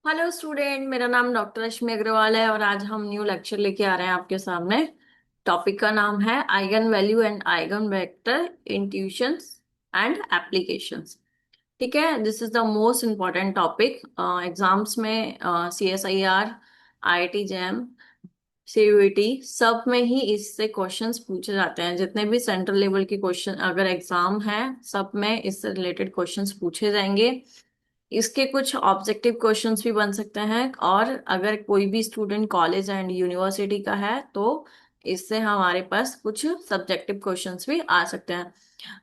Hello student, मेरा नाम doctor रश्मि अग्रवाल है और आज हम न्यू लेक्चर लेके आ रहे हैं आपके सामने। टॉपिक का नाम है eigen value and eigen vector intuitions and applications. ठीक है, this is the most important topic exams में। C S I R, I I T JAM, CUET सब में ही इससे क्वेश्चंस पूछे जाते हैं। जितने भी सेंट्रल लेवल के क्वेश्चन अगर एग्जाम है, सब में इससे रिलेटेड क्वेश्चंस पूछे जाएंगे। इसके कुछ ऑब्जेक्टिव क्वेश्चंस भी बन सकते हैं, और अगर कोई भी स्टूडेंट कॉलेज एंड यूनिवर्सिटी का है तो इससे हमारे पास कुछ सब्जेक्टिव क्वेश्चंस भी आ सकते हैं।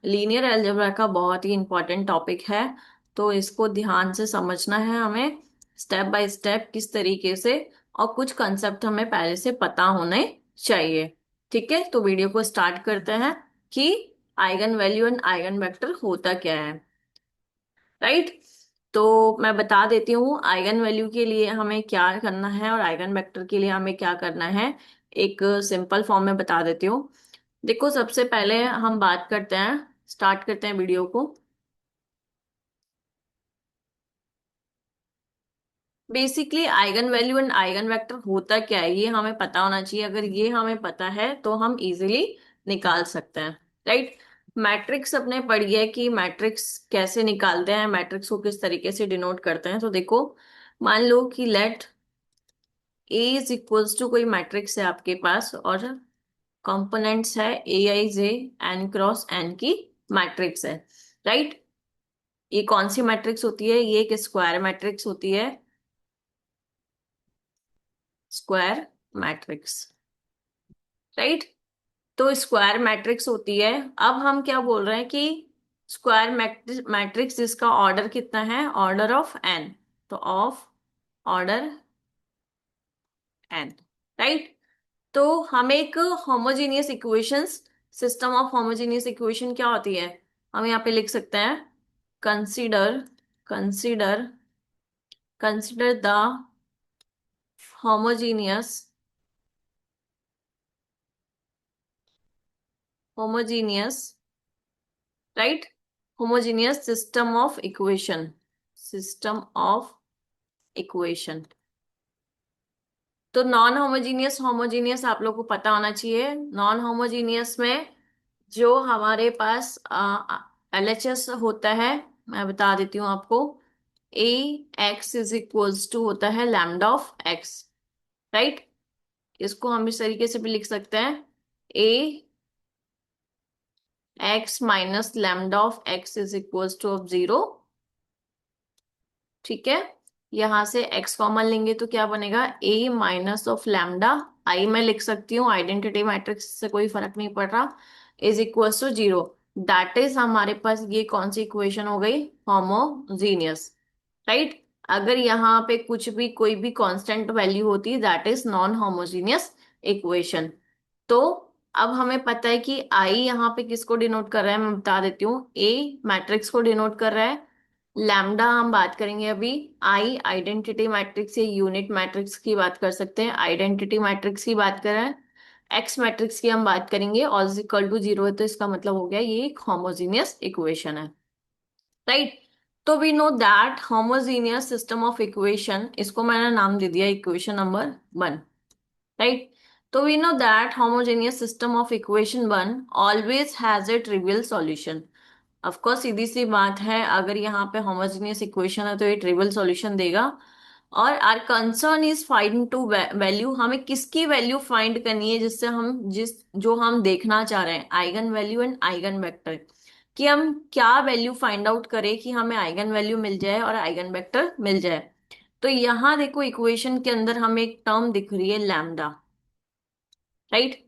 लीनियर अलजेब्रा का बहुत ही इंपॉर्टेंट टॉपिक है, तो इसको ध्यान से समझना है हमें, स्टेप बाय स्टेप किस तरीके से। और कुछ कंसेप्ट हमें पहले से पता होने चाहिए। ठीक है, तो वीडियो को स्टार्ट करते हैं कि eigen value and eigen vector होता क्या है। राइट। तो मैं बता देती हूँ आइगन वैल्यू के लिए हमें क्या करना है और आइगन वेक्टर के लिए हमें क्या करना है। एक सिंपल फॉर्म में बता देती हूँ। देखो, सबसे पहले हम बात करते हैं, स्टार्ट करते हैं वीडियो को। Basically eigen value and eigen vector होता क्या है ये हमें पता होना चाहिए। अगर ये हमें पता है तो हम इजीली निकाल सकते हैं। राइट। मैट्रिक्स अपने पढ़ी है कि मैट्रिक्स कैसे निकालते हैं, मैट्रिक्स को किस तरीके से डिनोट करते हैं। तो देखो, मान लो कि let A is equals to कोई मैट्रिक्स है आपके पास, और कंपोनेंट्स है A I J n cross n की मैट्रिक्स है। राइट। ये कौन सी मैट्रिक्स होती है? ये एक स्क्वायर मैट्रिक्स होती है, स्क्वायर मैट्रिक्स। राइट। तो स्क्वायर मैट्रिक्स होती है। अब हम क्या बोल रहे हैं कि स्क्वायर मैट्रिक्स जिसका ऑर्डर कितना है, ऑर्डर ऑफ एन। तो ऑफ ऑर्डर एन। राइट। तो हम एक homogeneous equations, system of homogeneous equation क्या होती है, हम यहाँ पे लिख सकते हैं। Consider consider consider the homogeneous homogeneous right, homogeneous system of equation, system of equation. तो नॉन होमोजीनियस, होमोजीनियस आप लोग को पता होना चाहिए। नॉन होमोजीनियस में जो हमारे पास एलएचएस होता है, मैं बता देती हूँ आपको। ए एक्स इज इक्वल्स टू होता है लैम्डा ऑफ एक्स। राइट। इसको हम इस तरीके से भी लिख सकते हैं, A X minus lambda of X is equals to of zero. ठीक है। यहां से x कॉमन लेंगे तो क्या बनेगा, a माइनस ऑफ लैम्डा, आई मैं लिख सकती हूँ, आइडेंटिटी मैट्रिक्स से कोई फर्क नहीं पड़ रहा, is equal to zero. That is हमारे पास ये कौन सी इक्वेशन हो गई, होमोजीनियस। राइट। अगर यहाँ पे कुछ भी कोई भी कांस्टेंट वैल्यू होती, that is non homogeneous equation. तो अब हमें पता है कि आई यहाँ पे किसको डिनोट कर रहा है, मैं बता देती हूँ, ए मैट्रिक्स को डिनोट कर रहा है। लैम्डा हम बात करेंगे अभी, आई आइडेंटिटी मैट्रिक्स या यूनिट मैट्रिक्स की बात कर सकते हैं, आइडेंटिटी मैट्रिक्स की बात करें। एक्स मैट्रिक्स की हम बात करेंगे, all is equal to zero है, तो इसका मतलब हो गया ये एक होमोजीनियस इक्वेशन है। राइट। तो we know that homogeneous system of equation, इसको मैंने नाम दे दिया इक्वेशन नंबर 1। राइट। तो we know that homogeneous system of equation 1 always has a trivial solution। Of course सीधी सी बात है, अगर यहाँ पे होमोजेनियस इक्वेशन है तो ये ट्रिवियल सॉल्यूशन देगा। और our concern is find to value, हमें किसकी वैल्यू फाइंड करनी है, जिससे हम जिस जो हम देखना चाह रहे हैं, eigen value and eigen vector, कि हम क्या वैल्यू फाइंड आउट करें कि हमें आइगन वैल्यू मिल जाए और आइगन वेक्टर मिल जाए। तो यहाँ देखो, इक्वेशन के अंदर हमें एक टर्म दिख रही है लैम्डा। राइट।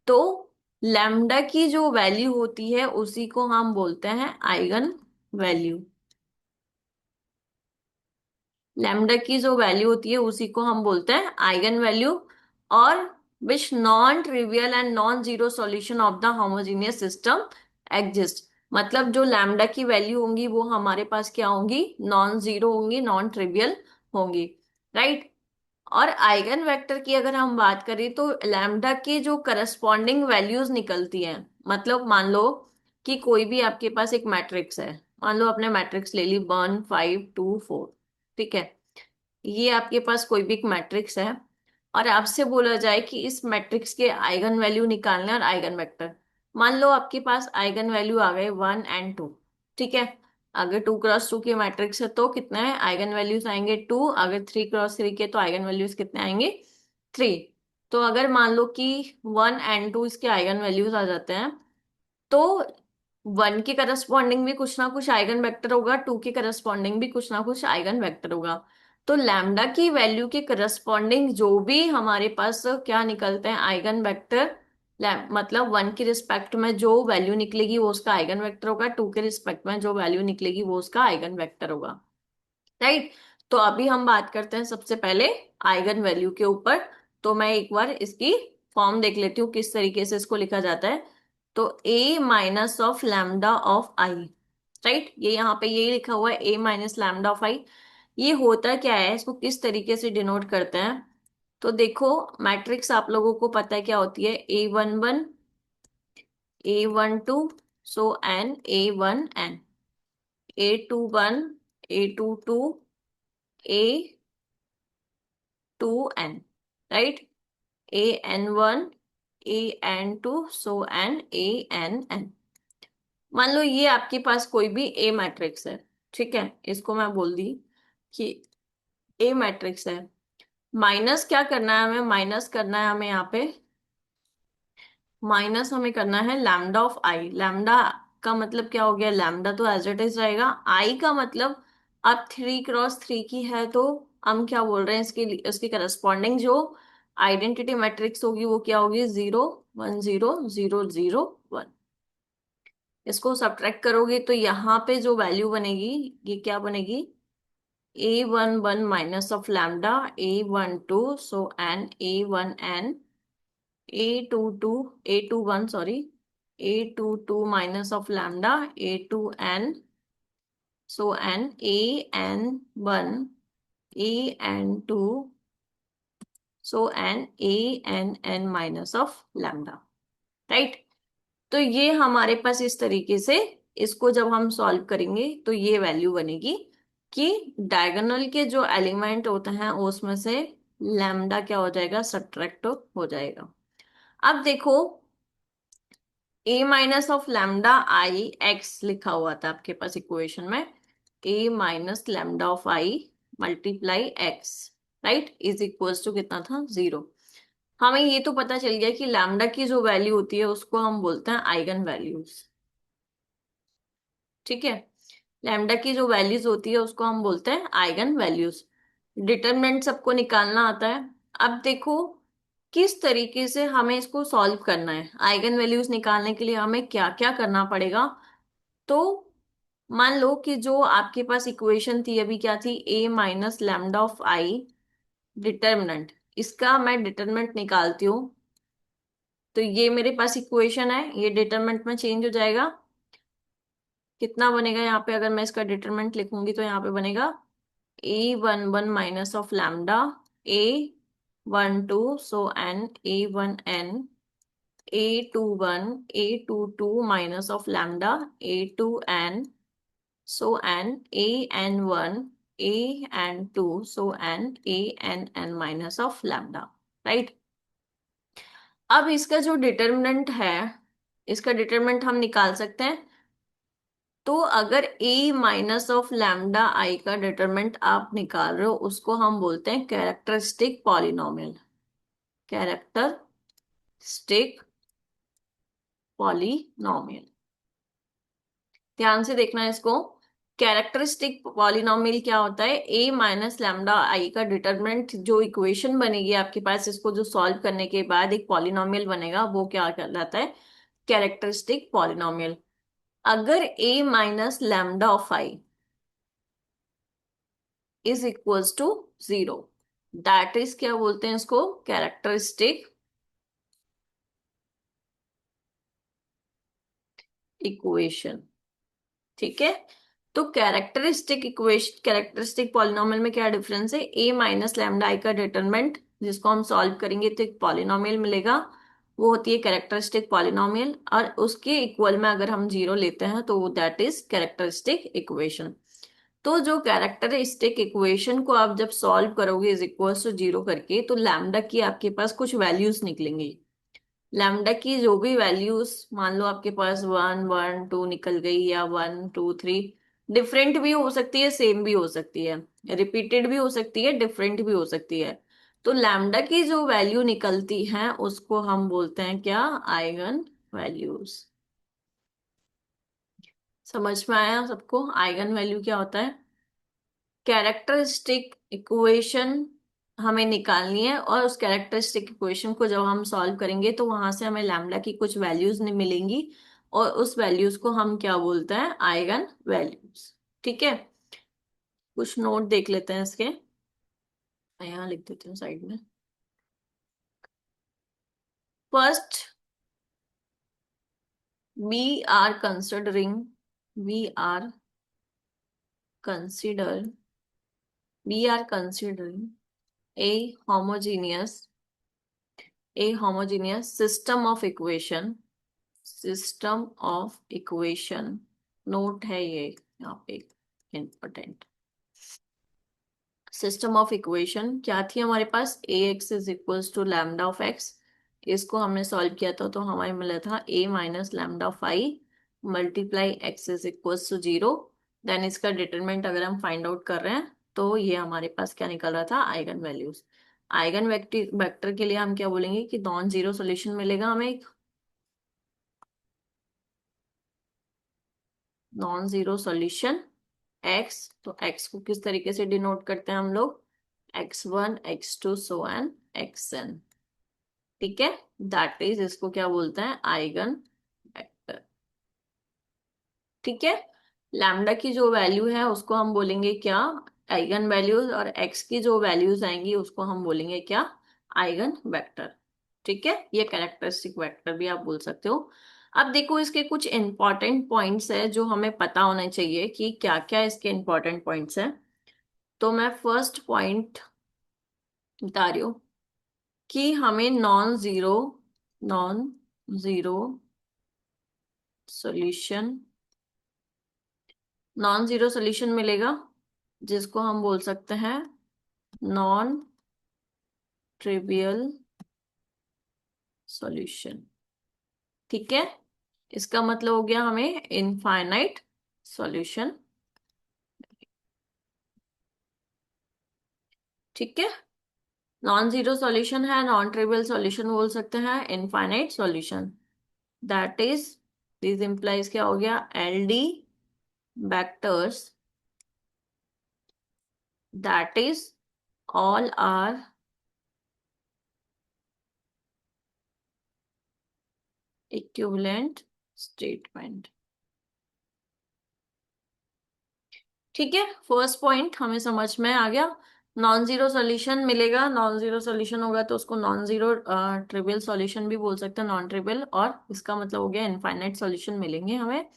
तो लैम्डा की जो वैल्यू होती है उसी को हम बोलते हैं आइगन वैल्यू। लैम्डा की जो वैल्यू होती है उसी को हम बोलते हैं आइगन वैल्यू। और which non trivial and non zero solution of the homogeneous system exist. मतलब जो लैम्डा की वैल्यू होंगी वो हमारे पास क्या होंगी, नॉन जीरो होंगी, नॉन ट्रिवियल होंगी। राइट। और आइगन वेक्टर की अगर हम बात करें तो लैम्डा के जो करस्पॉन्डिंग वैल्यूज निकलती हैं। मतलब मान लो कि कोई भी आपके पास एक मैट्रिक्स है, मान लो आपने मैट्रिक्स ले ली 1 5 2 4। ठीक है। ये आपके पास कोई भी एक मैट्रिक्स है और आपसे बोला जाए कि इस मैट्रिक्स के आइगन वैल्यू निकालना है और आइगन वेक्टर। मान लो आपके पास आइगन वैल्यू आ गए 1 और 2। ठीक है। अगर 2x2 के मैट्रिक्स है तो कितना है, आइगन वैल्यूज आएंगे 2। अगर 3x3 के तो आइगन वैल्यूज कितने आएंगे, 3। तो अगर मान लो कि 1 और 2 इसके आइगन वैल्यूज आ जाते हैं, तो 1 के करस्पॉन्डिंग भी कुछ ना कुछ आइगन वेक्टर होगा, 2 के करस्पॉन्डिंग भी कुछ ना कुछ आइगन वेक्टर होगा। तो लैम्डा की वैल्यू के करस्पॉन्डिंग जो भी हमारे पास क्या निकलते हैं, आइगन वेक्टर। मतलब 1 के रिस्पेक्ट में जो वैल्यू निकलेगी वो उसका आइगन वेक्टर होगा, 2 के रिस्पेक्ट में जो वैल्यू निकलेगी वो उसका आइगन वेक्टर होगा। राइट। तो अभी हम बात करते हैं सबसे पहले आइगन वैल्यू के ऊपर। तो मैं एक बार इसकी फॉर्म देख लेती हूँ किस तरीके से इसको लिखा जाता है। तो a minus of lambda of I. Right, ये यहाँ पे ये लिखा हुआ है a माइनस लैम्डा ऑफ आई। ये होता क्या है, इसको किस तरीके से डिनोट करते हैं। तो देखो, मैट्रिक्स आप लोगों को पता है क्या होती है, A11 A12 so on A1n, A21 A22 A2n। Right. an1 an2 so on ann। मान लो ये आपके पास कोई भी ए मैट्रिक्स है। ठीक है, इसको मैं बोल दी कि ए मैट्रिक्स है। माइनस क्या करना है हमें, माइनस करना है हमें यहाँ पे, माइनस हमें करना है लैम्डा ऑफ आई। लैम्डा का मतलब क्या हो गया, लैम्डा तो एज इट इज रहेगा। आई का मतलब अब 3x3 की है तो हम क्या बोल रहे हैं, इसके लिए उसके करस्पॉन्डिंग जो आइडेंटिटी मैट्रिक्स होगी वो क्या होगी, 0 1 0 0 0 1। इसको सब्ट्रैक्ट करोगे तो यहाँ पे जो वैल्यू बनेगी, ये क्या बनेगी, A11 minus of lambda A12 so on A1n A22 A21 sorry A22 minus of lambda A2n so on AN1 AN2 so on ANn minus of lambda. Right. तो ये हमारे पास इस तरीके से, इसको जब हम सॉल्व करेंगे तो ये वैल्यू बनेगी कि डायगोनल के जो एलिमेंट होते हैं उसमें से लैम्डा क्या हो जाएगा, सब्ट्रैक्ट हो जाएगा। अब देखो, A minus of lambda I X लिखा हुआ था आपके पास इक्वेशन में, A minus lambda of I multiply X, right, is equals to कितना था, 0। हमें ये तो पता चल गया कि लैम्डा की जो वैल्यू होती है उसको हम बोलते हैं आइगन वैल्यूज। ठीक है, लैम्डा की जो वैल्यूज होती है उसको हम बोलते हैं आइगन वैल्यूज। डिटरमिनेंट सबको निकालना आता है। अब देखो किस तरीके से हमें इसको सॉल्व करना है, आइगन वैल्यूज निकालने के लिए हमें क्या क्या करना पड़ेगा। तो मान लो कि जो आपके पास इक्वेशन थी अभी, क्या थी, A minus lambda of I determinant, इसका मैं डिटरमिनेंट निकालती हूँ। तो ये मेरे पास इक्वेशन है, ये डिटरमिनेंट में चेंज हो जाएगा। कितना बनेगा यहाँ पे, अगर मैं इसका डिटरमिनेंट लिखूंगी तो यहाँ पे बनेगा A11 minus of lambda A12 so on A1n A21 A22 minus of lambda A2n so on AN1 AN2 so on ANn minus of lambda. Right. अब इसका जो डिटरमिनेंट है, इसका डिटरमिनेंट हम निकाल सकते हैं। तो अगर a माइनस ऑफ लैम्डा आई का डिटरमिनेंट आप निकाल रहे हो उसको हम बोलते हैं कैरेक्टरिस्टिक पॉलिनोमियल। कैरेक्टरिस्टिक पॉलिनोमियल, ध्यान से देखना है इसको। कैरेक्टरिस्टिक पॉलिनोमियल क्या होता है, a माइनस लैम्डा आई का डिटरमिनेंट जो इक्वेशन बनेगी आपके पास, इसको जो सॉल्व करने के बाद एक पॉलिनोमियल बनेगा वो क्या कहलाता है, कैरेक्टरिस्टिक पॉलिनोमियल। अगर a minus lambda of I is equals to 0, that is क्या बोलते हैं इसको, कैरेक्टरिस्टिक इक्वेशन। ठीक है। तो कैरेक्टरिस्टिक इक्वेशन, कैरेक्टरिस्टिक पॉलिनोमियल में क्या डिफरेंस है, ए माइनस लैम्डा आई का डिटरमिनेंट जिसको हम सॉल्व करेंगे तो एक पॉलिनोमियल मिलेगा, वो होती है कैरेक्टरिस्टिक पॉलिनोमियल। और उसके इक्वल में अगर हम 0 लेते हैं तो दैट इज कैरेक्टरिस्टिक इक्वेशन। तो जो कैरेक्टरिस्टिक इक्वेशन को आप जब सॉल्व करोगे इज इक्वल टू जीरो करके, तो लैम्डा की आपके पास कुछ वैल्यूज निकलेंगी। लैम्डा की जो भी वैल्यूज, मान लो आपके पास 1 1 2 निकल गई, या 1 2 3, डिफरेंट भी हो सकती है, सेम भी हो सकती है, रिपीटेड भी हो सकती है, डिफरेंट भी हो सकती है। तो लैम्डा की जो वैल्यू निकलती है उसको हम बोलते हैं क्या? Eigen values. समझ में आया सबको आइगन वैल्यू क्या होता है? कैरेक्टरिस्टिक इक्वेशन हमें निकालनी है, और उस कैरेक्टरिस्टिक इक्वेशन को जब हम सॉल्व करेंगे तो वहां से हमें लैम्डा की कुछ वैल्यूज मिलेंगी, और उस वैल्यूज को हम क्या बोलते हैं? Eigen values. ठीक है, कुछ नोट देख लेते हैं इसके। मैं यहाँ लिख देती हूँ साइड में। First, we are considering, we are consider we are considering a homogeneous system of equation, system of equation. Note है ये यहाँ पे इम्पोर्टेंट। सिस्टम ऑफ इक्वेशन क्या थी हमारे पास? A X is equals to lambda of X. इसको हमने सॉल्व किया था तो हमारे मिला था A minus lambda of I multiply X is equals to zero. Then इसका डिटरमिनेंट अगर हम फाइंड आउट कर रहे हैं तो ये हमारे पास क्या निकल रहा था? Eigen values. आइगन वेक्टर के लिए हम क्या बोलेंगे कि नॉन जीरो सोल्यूशन मिलेगा हमें एक। नॉन जीरो सॉल्यूशन एक्स, तो एक्स को किस तरीके से डिनोट करते हैं हम लोग? x1 x2 सो एन xn। ठीक है, दैट इज, इसको क्या बोलते हैं? Eigen vector. ठीक है, लैम्डा की जो वैल्यू है उसको हम बोलेंगे क्या? Eigen values. और एक्स की जो वैल्यूज आएंगी उसको हम बोलेंगे क्या? Eigen vector. ठीक है, ये कैरेक्टरिस्टिक वेक्टर भी आप बोल सकते हो। अब देखो इसके कुछ इंपॉर्टेंट पॉइंट्स है जो हमें पता होने चाहिए कि क्या क्या इसके इंपॉर्टेंट पॉइंट्स हैं। तो मैं फर्स्ट पॉइंट बता रही हूँ कि हमें non zero solution non zero solution मिलेगा, जिसको हम बोल सकते हैं नॉन ट्रिवियल सॉल्यूशन। ठीक है, इसका मतलब हो गया हमें इनफाइनाइट सॉल्यूशन। ठीक है, नॉन जीरो सॉल्यूशन है, नॉन ट्रिवियल सॉल्यूशन बोल सकते हैं, infinite solution. That is, this implies क्या हो गया? L D vectors, that is all are equivalent statement। ठीक है, फर्स्ट पॉइंट हमें समझ में आ गया। नॉन जीरो सॉल्यूशन मिलेगा, नॉन जीरो सॉल्यूशन होगा तो उसको नॉन जीरो ट्रिवियल सॉल्यूशन भी बोल सकते हैं, नॉन ट्रिवियल, और इसका मतलब हो गया इनफाइनाइट सॉल्यूशन मिलेंगे हमें।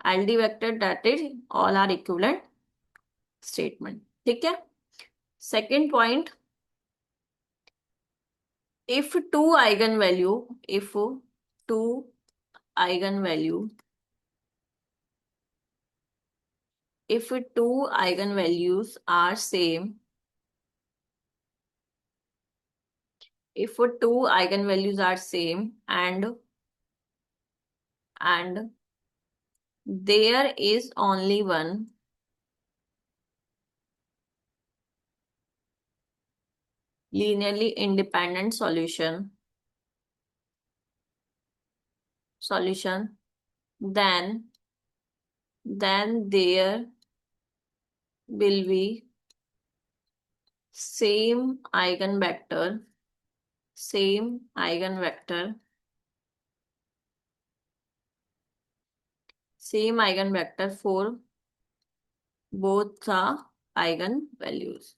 LD vector that is all are equivalent statement. ठीक है, second point, if two eigen value if two eigen value if two eigenvalues are same, if two eigenvalues are same and there is only one linearly independent solution, then there will be same eigenvector same eigenvector same eigenvector for both the eigenvalues।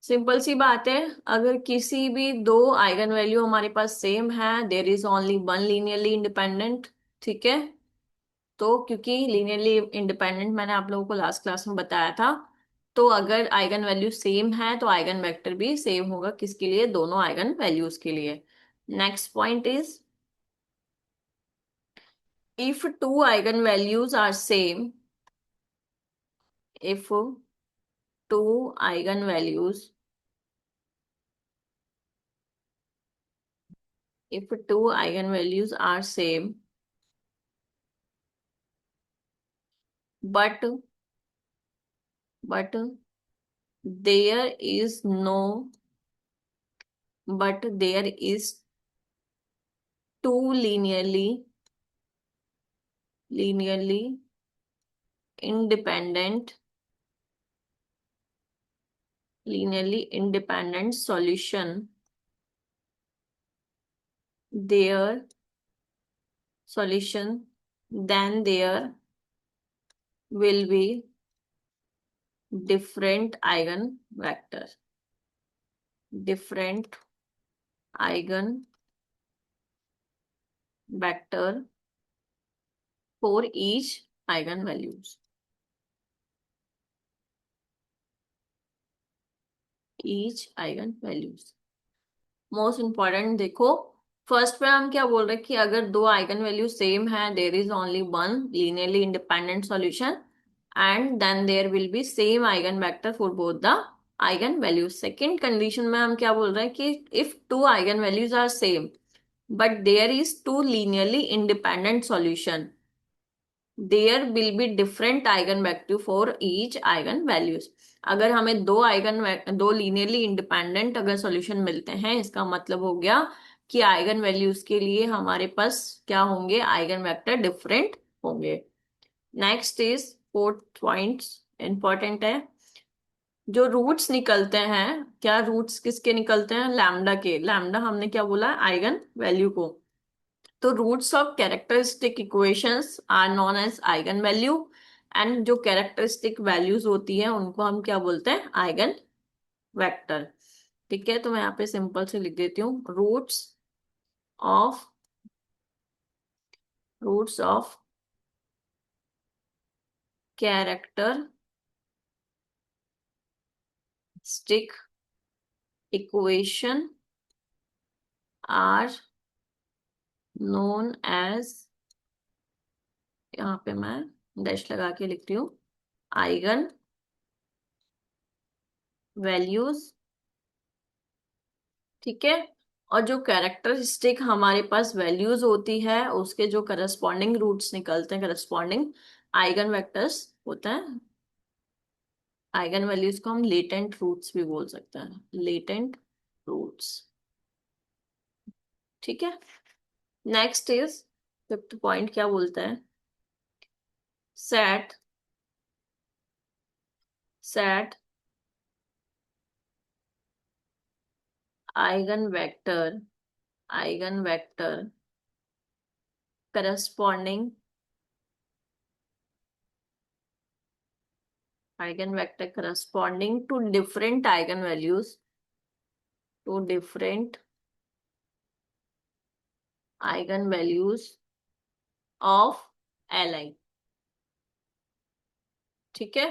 Simple सी बात है, अगर किसी भी दो eigen value हमारे पास same है, there is only one linearly independent. ठीक है, तो क्योंकि लीनियरली इंडिपेंडेंट मैंने आप लोगों को लास्ट क्लास में बताया था, तो अगर आइगन वैल्यू सेम है तो आइगन वेक्टर भी सेम होगा। किसके लिए? दोनों आइगन वैल्यूज के लिए। Next point is, if two eigenvalues are same, if two eigenvalues, if two eigenvalues are same, but but there is no, but there is two linearly independent, solution, their solution, then there will be different eigenvector, different eigenvector for each eigenvalues, each eigenvalues। Most important देखो, first पे हम क्या बोल रहे हैं कि अगर दो आइगन वैल्यू सेम है, there is only one linearly independent solution and then there will be same eigen vector for both the eigen values. Second condition में हम क्या बोल रहे हैं कि if two eigen values are same but there is two linearly independent solution, there will be different eigen value for each eigen values. अगर हमें दो लीनियरली इंडिपेंडेंट अगर सॉल्यूशन मिलते हैं, इसका मतलब हो गया कि आइगन वैल्यूज के लिए हमारे पास क्या होंगे, आइगन वेक्टर डिफरेंट होंगे। Next is fourth point, important है, जो रूट्स निकलते हैं, क्या रूट्स किसके निकलते हैं, लैम्डा के। लैम्डा हमने क्या बोला, आइगन वैल्यू को। तो roots of characteristic equations are known as eigen value and जो कैरेक्टरिस्टिक वैल्यूज होती है उनको हम क्या बोलते हैं, आइगन वेक्टर। ठीक है, तो मैं यहाँ पे सिंपल से लिख देती हूँ, of roots of characteristic equation are known as, यहाँ पे मैं डैश लगा के लिख रही हूँ, आइगन वैल्यूज। ठीक है, और जो कैरेक्टरिस्टिक हमारे पास वैल्यूज होती है उसके जो करस्पॉन्डिंग रूट्स निकलते हैं, करस्पॉन्डिंग आइगन वेक्टर्स होते हैं, आइगन वैल्यूज को हम लेटेंट रूट्स भी बोल सकते हैं, लेटेंट रूट्स। ठीक है, नेक्स्ट इज फिफ्थ पॉइंट, क्या बोलता है, set set eigen vector, eigen vector corresponding, eigen vector corresponding to different eigen values, to different eigen values of Li। ठीक है,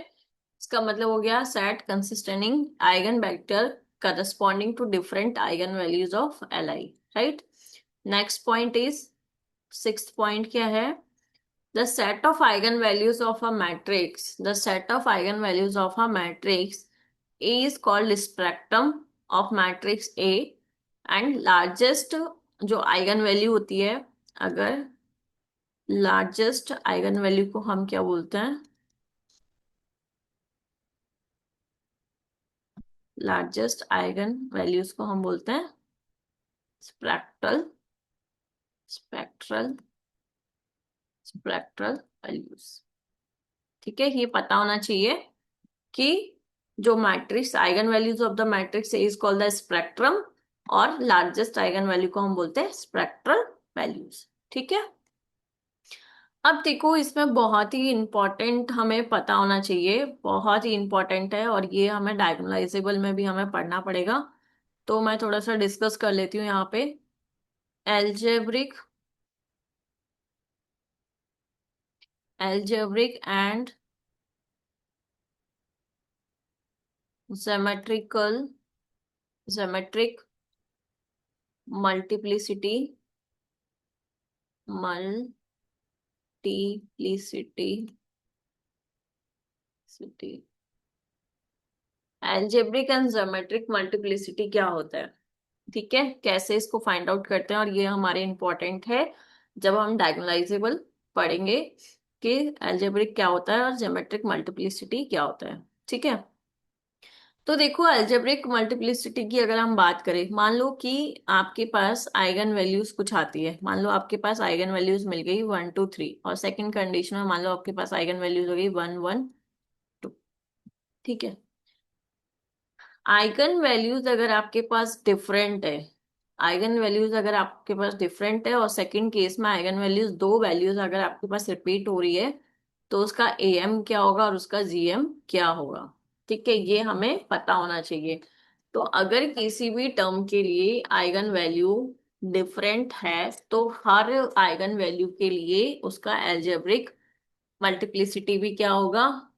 इसका मतलब हो गया set consisting eigen vector corresponding to different eigen values of Li। Right, next point is, sixth point क्या है, the set of eigen values of a matrix, the set of eigen values of a matrix A is called spectrum of matrix A and largest जो eigen value होती है, अगर largest eigen value को हम क्या बोलते हैं, लार्जेस्ट आइगन वैल्यूज को हम बोलते हैं स्पेक्ट्रल, स्पेक्ट्रल स्पेक्ट्रल वैल्यूज। ठीक है, ये पता होना चाहिए कि जो matrix eigen values of the matrix is called the spectrum और लार्जेस्ट आइगन वैल्यू को हम बोलते हैं स्पेक्ट्रल वैल्यूज। ठीक है, अब देखो इसमें बहुत ही इंपॉर्टेंट हमें पता होना चाहिए, बहुत ही इंपॉर्टेंट है और ये हमें डायगोनलाइजेबल में भी हमें पढ़ना पड़ेगा। तो मैं थोड़ा सा डिस्कस कर लेती हूँ यहाँ पे, algebraic, algebraic and symmetrical, symmetric multiplicity, multiplicity city algebraic and geometric multiplicity क्या होता है? ठीक है, कैसे इसको फाइंड आउट करते हैं, और ये हमारे इंपॉर्टेंट है जब हम डायगोनलाइजेबल पढ़ेंगे कि एल्जेब्रिक क्या होता है और ज्योमेट्रिक मल्टीप्लिसिटी क्या होता है। ठीक है, तो देखो अलजेब्रिक मल्टीप्लिसिटी की अगर हम बात करें, मान लो कि आपके पास आइगन वैल्यूज कुछ आती है, मान लो आपके पास आइगन वैल्यूज मिल गई 1 2 3, और सेकंड कंडीशन में मान लो आपके पास आइगन वैल्यूज हो गई 1 1 2। ठीक है, आइगन वैल्यूज अगर आपके पास डिफरेंट है, आइगन वैल्यूज अगर आपके पास डिफरेंट है, और सेकंड केस में आइगन वैल्यूज दो वैल्यूज अगर आपके पास रिपीट हो रही है, तो उसका एम क्या होगा और उसका जीएम क्या होगा। ठीक है, ये हमें पता होना चाहिए। तो अगर किसी भी टर्म के लिए आइगन वैल्यू डिफरेंट है, तो हर आइगन वैल्यू के लिए उसका एल्जेब्रिक मल्टीप्लिसिटी भी क्या होगा,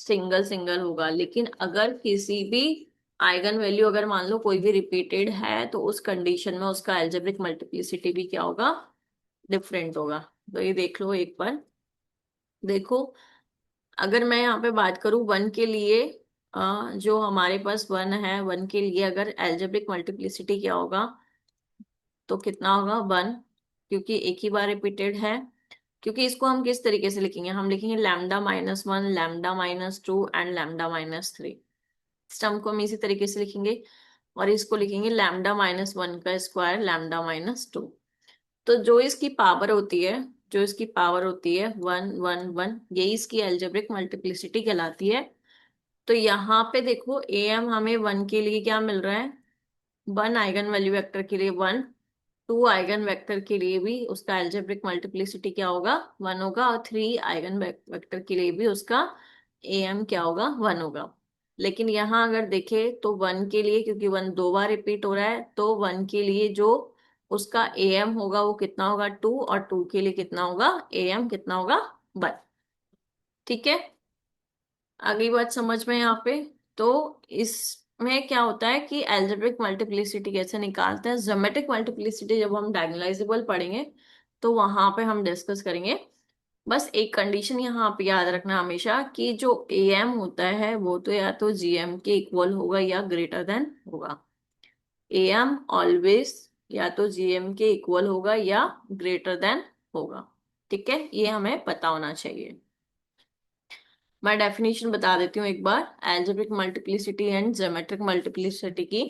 सिंगल सिंगल होगा। लेकिन अगर किसी भी आइगन वैल्यू अगर मान लो कोई भी रिपीटेड है, तो उस कंडीशन में उसका एल्जेब्रिक मल्टीप्लिसिटी भी क्या होगा, डिफरेंट होगा। तो ये देख लो एक बार। देखो, अगर मैं यहाँ पे बात करूँ वन के लिए, जो हमारे पास वन है, वन के लिए अगर एल्जेब्रिक मल्टीप्लिसिटी क्या होगा, तो कितना होगा 1, क्योंकि एक ही बार रिपीटेड है। क्योंकि इसको हम किस तरीके से लिखेंगे, हम लिखेंगे λ-1, λ-2 एंड λ-3। इस टर्म को हम इसी तरीके से लिखेंगे, और इसको लिखेंगे λ-1 का स्क्वायर λ-2। तो जो इसकी पावर होती है, जो इसकी पावर होती है 1 1 1, यही इसकी एल्जेब्रिक मल्टीप्लिसिटी कहलाती है। तो यहाँ पे देखो am हमें वन के लिए क्या मिल रहा है, वन आइगन वैल्यू वेक्टर के लिए 1, टू आइगन वेक्टर के लिए भी उसका एल्जेब्रिक मल्टीप्लिसिटी क्या होगा, 1 होगा, और थ्री आइगन वेक्टर के लिए भी उसका एम क्या होगा, 1 होगा। लेकिन यहाँ अगर देखे तो वन के लिए, क्योंकि वन दो बार रिपीट हो रहा है, तो वन के लिए जो उसका एम होगा वो कितना होगा 2, और टू के लिए कितना होगा, एम कितना होगा 1। ठीक है, अगली बात समझ में यहाँ पे। तो इसमें क्या होता है कि एल्जेब्रिक मल्टीप्लिसिटी कैसे निकालते हैं, ज्योमेट्रिक मल्टीप्लिसिटी जब हम डायगोनलाइजेबल पढ़ेंगे तो वहां पे हम डिस्कस करेंगे। बस एक कंडीशन यहाँ पे याद रखना हमेशा, कि जो एम होता है वो तो या तो जीएम के इक्वल होगा या ग्रेटर देन होगा। एम ऑलवेज या तो जीएम के इक्वल होगा या ग्रेटर देन होगा। ठीक है, ये हमें पता होना चाहिए। मैं डेफिनेशन बता देती हूँ एक बार algebraic multiplicity and geometric multiplicity की।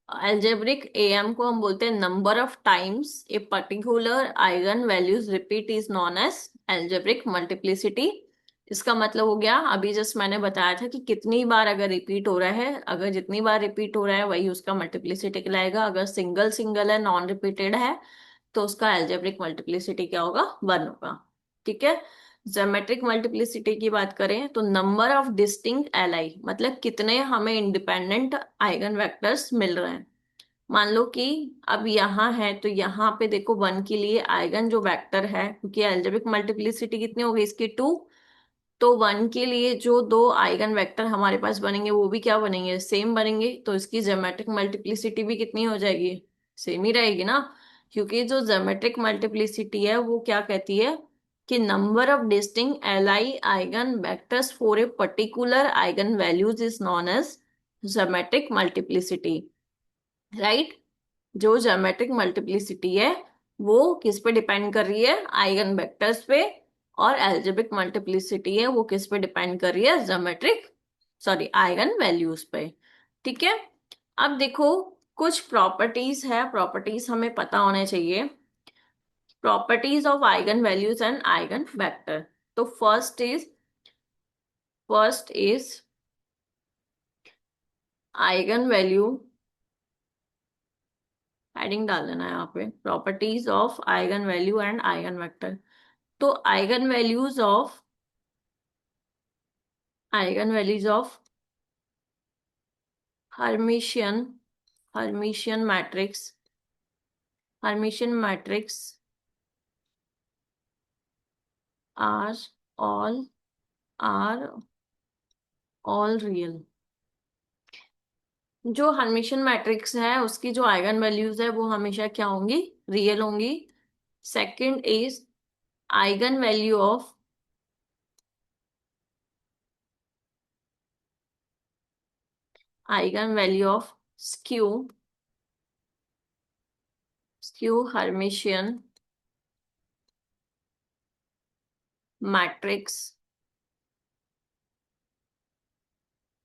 एल्जेब्रिक एम को हम बोलते हैं number of times a particular eigen values repeat is known as algebraic multiplicity. इसका मतलब हो गया, अभी जस्ट मैंने बताया था कि कितनी बार अगर रिपीट हो रहा है, अगर जितनी बार रिपीट हो रहा है वही उसका मल्टीप्लिसिटी कहलाएगा। अगर सिंगल सिंगल है, नॉन रिपीटेड है, तो उसका एल्जेब्रिक मल्टीप्लिसिटी क्या होगा, 1 होगा। ठीक है, ज्योमेट्रिक मल्टीप्लिसिटी की बात करें तो नंबर ऑफ डिस्टिंक्ट एलाई, मतलब कितने हमें इंडिपेंडेंट आइगन वेक्टर्स मिल रहे हैं। मान लो कि अब यहाँ है, तो यहाँ पे देखो वन के लिए आइगन जो वेक्टर है, क्योंकि एल्जेब्रिक मल्टीप्लिसिटी कितनी होगी इसकी 2, तो वन के लिए जो दो आइगन वेक्टर हमारे पास बनेंगे वो भी क्या बनेंगे, सेम बनेंगे। तो इसकी ज्योमेट्रिक मल्टीप्लिसिटी भी कितनी हो जाएगी, सेम ही रहेगी ना। क्योंकि जो ज्योमेट्रिक मल्टीप्लिसिटी है वो क्या कहती है कि number of distinct LI eigen vectors for a particular eigen values is known as geometric multiplicity. Right, जो ज्योमेट्रिक मल्टीप्लिसिटी है वो किस पे डिपेंड कर रही है, आइगन वेक्टर्स पे। और एल्जेब्रिक मल्टीप्लिसिटी है वो किस पे डिपेंड कर रही है, ज्योमेट्रिक, सॉरी, आइगन वैल्यूज पे। ठीक है, अब देखो कुछ प्रॉपर्टीज है, प्रॉपर्टीज हमें पता होने चाहिए, properties of eigen values and eigen vector. तो first is eigen value, heading डाल देना है यहाँ पे, properties of eigen value and eigen vector. तो eigen values of Hermitian Hermitian matrix Hermitian matrix are all are all real. जो Hermitian matrix है उसकी जो आइगन वैल्यूज है वो हमेशा क्या होंगी, रियल होंगी। Second is eigen value of skew Hermitian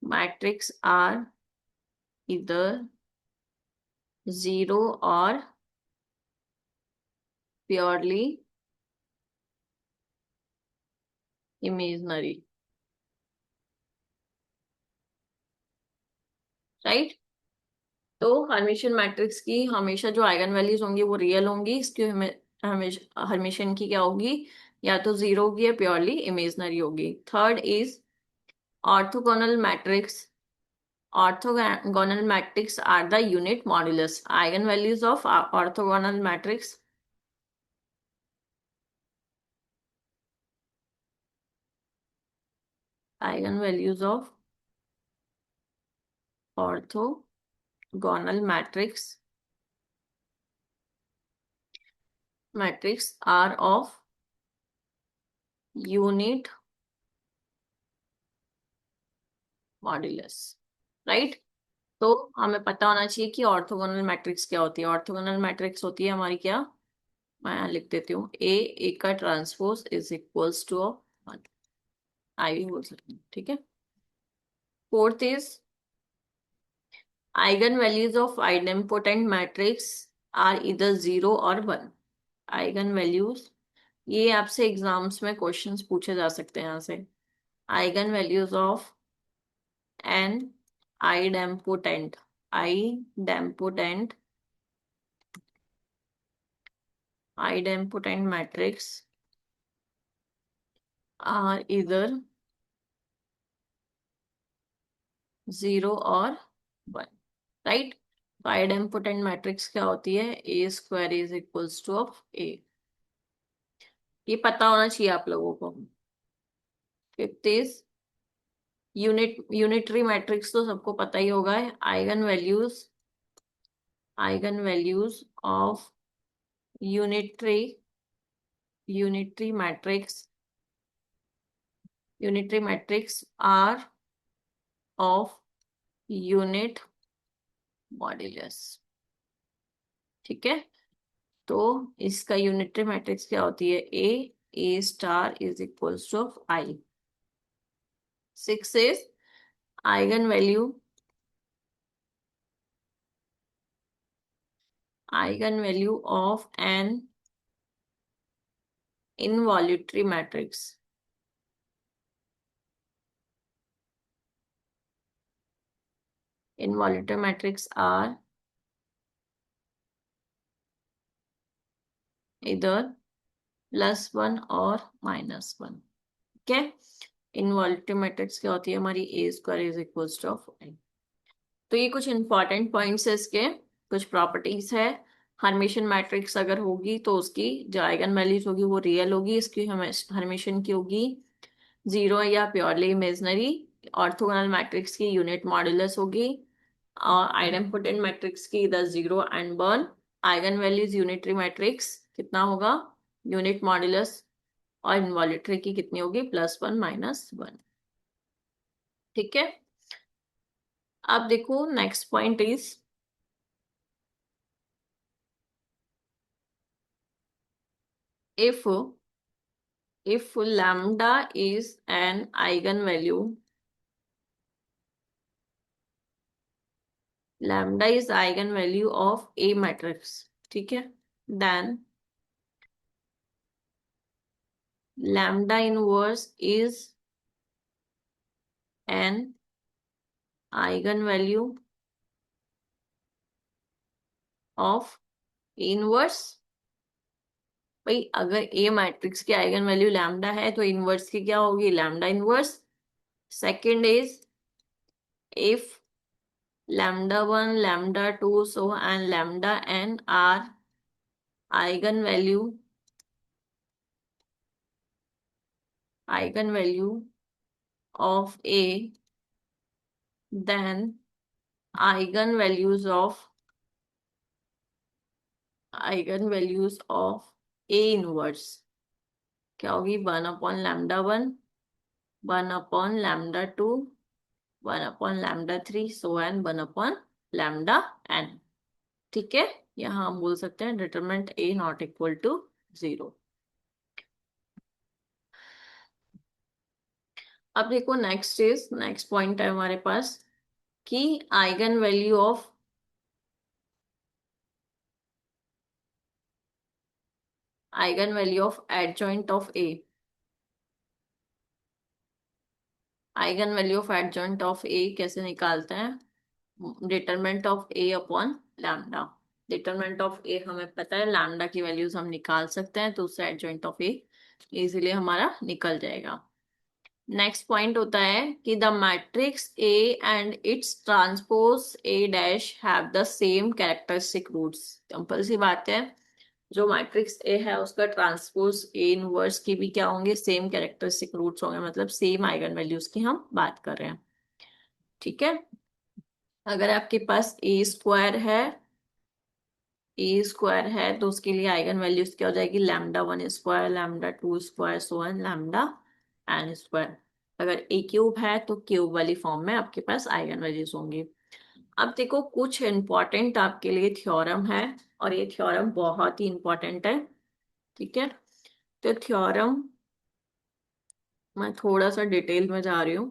matrix are इधर जीरो और प्योरली इमेजनरी, राइट। तो हर्मिशियन मैट्रिक्स की हमेशा जो आइगन वैल्यूज होंगी वो रियल होंगी, इसकी हर्मिशियन की क्या होगी, या तो जीरो होगी या प्योरली इमेजनरी होगी। Third is orthogonal matrix. Orthogonal matrix are the unit modulus. Eigen values of orthogonal matrix, eigen values of orthogonal matrix are of unit modulus, right. तो हमें पता होना चाहिए कि ऑर्थोगोनल मैट्रिक्स क्या होती है। ऑर्थोगोनल मैट्रिक्स होती है हमारी क्या, मैं यहाँ लिख देती हूँ, ए का transpose is equals to one. I भी बोल सकती हूँ, ठीक है। Fourth is eigen values of idempotent matrix are इधर जीरो और वन। आइगन वैल्यूज, ये आपसे एग्जाम्स में क्वेश्चंस पूछे जा सकते हैं यहाँ से। Eigen values of an idempotent idempotent idempotent matrix are इधर जीरो और वन, राइट। तो आइडेम्पोटेंट मैट्रिक्स क्या होती है, A square is equals to of A. ये पता होना चाहिए आप लोगों को। फिफ्थ इज यूनिटरी मैट्रिक्स, तो सबको पता ही होगा है। Eigen values of unitary unitary matrix are of unit modulus, ठीक है। तो इसका यूनिटरी मैट्रिक्स क्या होती है, A star is equals to of I. Six is eigen value of an involutory matrix. Involutory matrix are इधर प्लस वन और minus one, ठीक है। इनवॉल्यूटरी मैट्रिक्स क्या होती है हमारी, A square is equals to of I. तो ये कुछ इंपॉर्टेंट पॉइंट्स है, इसके कुछ प्रॉपर्टीज है। हर्मिशियन मैट्रिक्स अगर होगी तो उसकी जो आइगन वैल्यूज होगी वो रियल होगी, इसकी हर्मिशियन की होगी जीरो या प्योरली इमेजनरी। ऑर्थोगोनल मैट्रिक्स की यूनिट मॉड्यूलस होगी, और आइडेम्पोटेंट मैट्रिक्स की इधर zero and one. Eigen values unitary matrix कितना होगा, यूनिट मॉड्यूलस, और इनवॉल्यूटरी की कितनी होगी, प्लस वन माइनस वन, ठीक है। अब देखो next point is if lambda is an eigenvalue, lambda is eigenvalue of a matrix, ठीक है, then lambda inverse is an eigenvalue of inverse. भाई अगर ए मैट्रिक्स की आइगन वैल्यू लैम्डा है तो इनवर्स की क्या होगी, lambda inverse. Second is if lambda 1 lambda 2 so and lambda n are eigenvalue of a, then eigenvalues of a inverse क्या होगी, 1/λ1, 1/λ2, 1/λ3, सो एन 1/λn। ठीक है, यहाँ हम बोल सकते हैं determinant A not equal to 0। अब देखो नेक्स्ट पॉइंट है हमारे पास कि eigen value of adjoint of A, eigen value of adjoint of A कैसे निकालते हैं, determinant of A upon lambda. Determinant of A हमें पता है, लैम्डा की वैल्यूज हम निकाल सकते हैं, तो उससे एडजॉइंट ऑफ ए इजीली हमारा निकल जाएगा। नेक्स्ट पॉइंट होता है कि the matrix A and its transpose A dash have the same characteristic roots. Simple सी बात है, जो मैट्रिक्स ए है उसका ट्रांसपोज ए इनवर्स की भी क्या होंगे, सेम कैरेक्टरिस्टिक रूट्स होंगे, मतलब सेम आइगन वैल्यूज की हम बात कर रहे हैं। ठीक है, अगर आपके पास ए स्क्वायर है तो उसके लिए आइगन वैल्यूज क्या हो जाएगी, λ1 square, λ2 square, so on λn square. अगर ए क्यूब है तो क्यूब वाली फॉर्म में आपके पास आइगन वैल्यूज होंगी। अब देखो कुछ इंपॉर्टेंट आपके लिए थ्योरम है, और ये थ्योरम बहुत ही इंपॉर्टेंट है। ठीक है, तो थ्योरम मैं थोड़ा सा डिटेल में जा रही हूँ।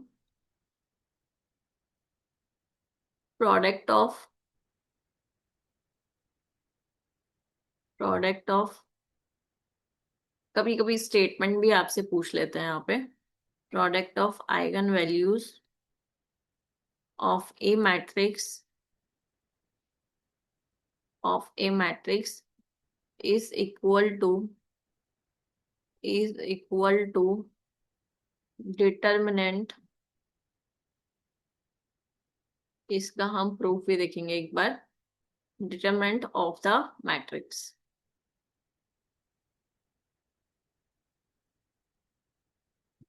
प्रोडक्ट ऑफ प्रोडक्ट ऑफ कभी कभी स्टेटमेंट भी आपसे पूछ लेते हैं यहाँ पे। Product of eigen values of a matrix is equal to determinant. इसका हम प्रूफ भी देखेंगे एक बार। डिटर्मिनेंट ऑफ द मैट्रिक्स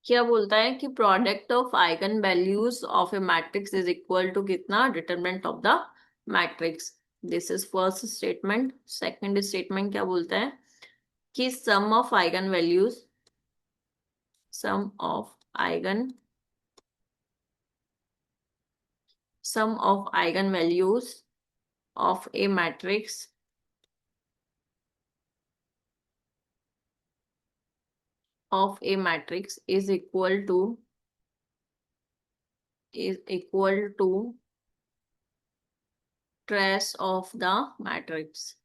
क्या बोलता है कि product of eigen values of a matrix is equal to कितना, determinant of the matrix. This is first statement. Second statement क्या बोलता है कि sum of eigen values of a matrix is equal to trace of the matrix.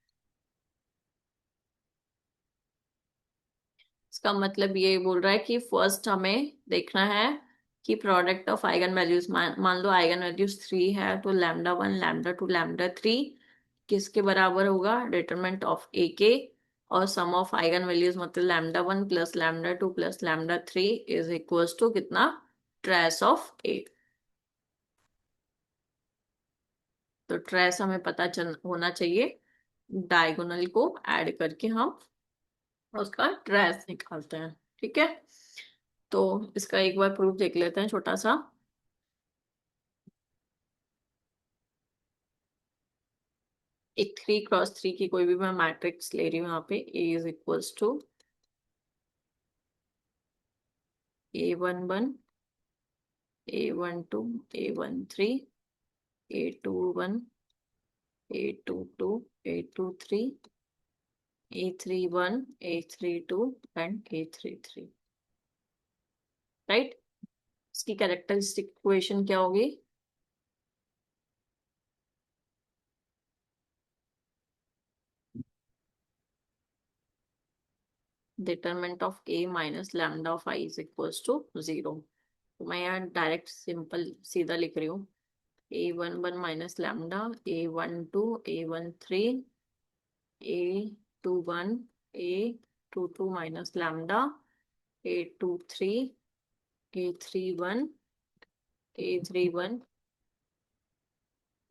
इसका मतलब ये बोल रहा है कि फर्स्ट हमें देखना है कि प्रोडक्ट ऑफ आइगन वैल्यूज, मान लो आइगन वैल्यूज 3 है, तो λ1 λ2 λ3 किसके बराबर होगा, डिटरमिनेंट ऑफ ए के। और सम ऑफ आइगन वैल्यूज मतलब λ1 plus λ2 plus λ3 is equal to कितना, ट्रेस ऑफ ए। तो ट्रेस हमें पता चल होना चाहिए, डायगोनल को ऐड करके हम उसका ट्रेस निकालते हैं। ठीक है, तो इसका एक बार प्रूफ देख लेते हैं छोटा सा। एक 3 क्रॉस 3 की कोई भी मैं मैट्रिक्स ले रही हूँ, यहाँ पे A is equals to A11, A12, A13, A21, A22, A23, A31, A32 and A33। Right, इसकी कैरेक्टरिस्टिक इक्वेशन क्या होगी, determinant of A minus lambda of I is equals to 0। तो मैं यहाँ डायरेक्ट सिंपल सीधा लिख रही हूँ, A11 minus lambda, A12, A13, A21, A22 minus lambda, A23, A31, A31,